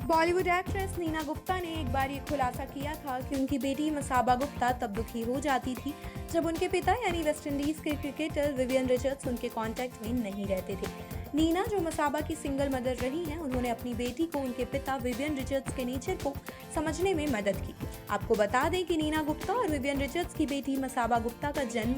Bollywood actress Neena Gupta ने एक बार ये खुलासा किया था कि उनकी बेटी मसाबा गुप्ता तब दुखी हो जाती थी जब उनके पिता यानी वेस्टइंडीज के क्रिकेटर विवियन रिचर्ड्स उनके कांटेक्ट में नहीं रहते थे। नीना, जो मसाबा की सिंगल मदर रही हैं, उन्होंने अपनी बेटी को उनके पिता विवियन रिचर्ड्स के नेचर को समझने में मदद की। आपको बता दें कि नीना गुप्ता और विवियन रिचर्ड्स की बेटी मसाबा गुप्ता का जन्म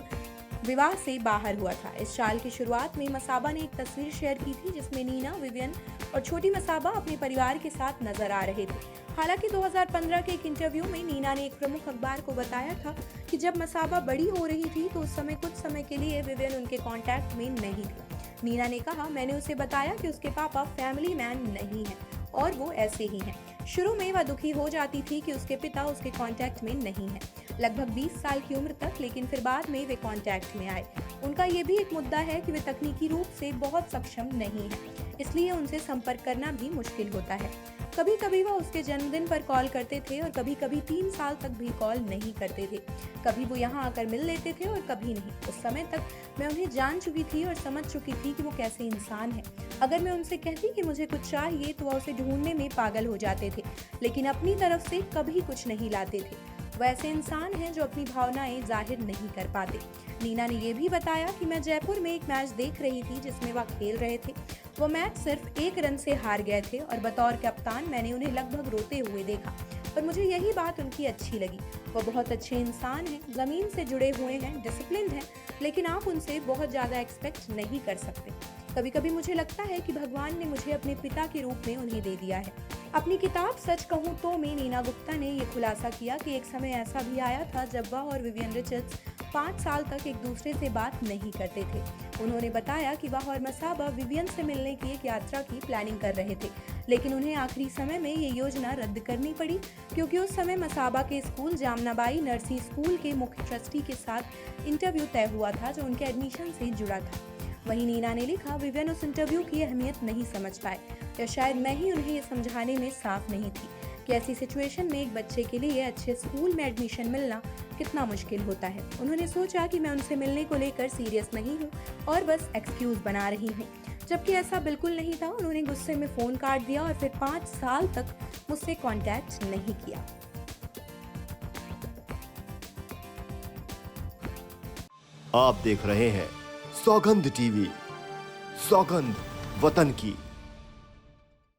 विवाह से बाहर हुआ था। इस साल की शुरुआत में मसाबा ने एक तस्वीर शेयर की थी जिसमें नीना, विवियन और छोटी मसाबा अपने परिवार के साथ नजर आ रहे थे। हालांकि 2015 के एक इंटरव्यू में नीना ने एक प्रमुख अखबार को बताया था कि जब मसाबा बड़ी हो रही थी तो उस समय कुछ समय के लिए विवियन उनके कांटेक्ट में नहीं थे। नीना ने कहा, मैंने उसे बताया कि उसके पापा फैमिली मैन नहीं हैं और वो ऐसे ही हैं। शुरू में वह दुखी हो जाती थी कि उसके पिता उसके कांटेक्ट में नहीं हैं, लगभग 20 साल की उम्र तक, लेकिन फिर बाद में वे कांटेक्ट में आए। उनका ये भी एक मुद्दा है कि वे तकनीकी रूप से बहुत सक्षम नहीं हैं, इसलिए उनसे संपर्क करना भी मुश्किल होता है। कभी कभी वह उसके जन्मदिन पर कॉल करते थे और कभी कभी 3 साल तक भी कॉल नहीं करते थे। कभी वो यहाँ आकर मिल लेते थे और कभी नहीं। उस समय तक मैं उन्हें जान चुकी थी और समझ चुकी थी कि वो कैसे इंसान है। अगर मैं उनसे कहती कि मुझे कुछ चाहिए तो वह उसे ढूंढने में पागल हो जाते थे, लेकिन अपनी तरफ से कभी कुछ नहीं लाते थे। वह ऐसे इंसान हैं जो अपनी भावनाएं जाहिर नहीं कर पाते। नीना ने यह भी बताया कि मैं जयपुर में एक मैच देख रही थी जिसमें वह खेल रहे थे। वो मैच सिर्फ 1 रन से हार गए थे और बतौर कप्तान मैंने उन्हें लगभग रोते हुए देखा और मुझे यही बात उनकी अच्छी लगी। वो बहुत अच्छे इंसान हैं, जमीन से जुड़े हुए हैं, डिसिप्लिन्ड हैं, लेकिन आप उनसे बहुत ज्यादा एक्सपेक्ट नहीं कर सकते। कभी कभी मुझे लगता है कि भगवान ने मुझे अपने पिता के रूप में उन्हें दे दिया है। अपनी किताब सच कहूँ तो में नीना गुप्ता ने ये खुलासा किया कि एक समय ऐसा भी आया था जब वह और विवियन रिचर्ड्स 5 साल तक एक दूसरे से बात नहीं करते थे। उन्होंने बताया कि वह और मसाबा विवियन से मिलने की एक यात्रा की प्लानिंग कर रहे थे, लेकिन उन्हें आखिरी समय में ये योजना रद्द करनी पड़ी क्योंकि उस समय मसाबा के स्कूल जामनाबाई नर्सी स्कूल के मुख्य ट्रस्टी के साथ इंटरव्यू तय हुआ था जो उनके एडमिशन से जुड़ा था। वहीं नीना ने लिखा, विवियन उस इंटरव्यू की अहमियत नहीं समझ पाए या शायद मैं ही उन्हें ये समझाने में साफ नहीं थी कि ऐसी सिचुएशन में एक बच्चे के लिए अच्छे स्कूल में एडमिशन मिलना कितना मुश्किल होता है। उन्होंने सोचा कि मैं उनसे मिलने को लेकर सीरियस नहीं हूँ और बस एक्सक्यूज बना रही हूँ, जबकि ऐसा बिल्कुल नहीं था। उन्होंने गुस्से में फोन काट दिया और फिर 5 साल तक मुझसे कांटेक्ट नहीं किया। आप देख रहे हैं सौगंध टीवी, सौगंध वतन की।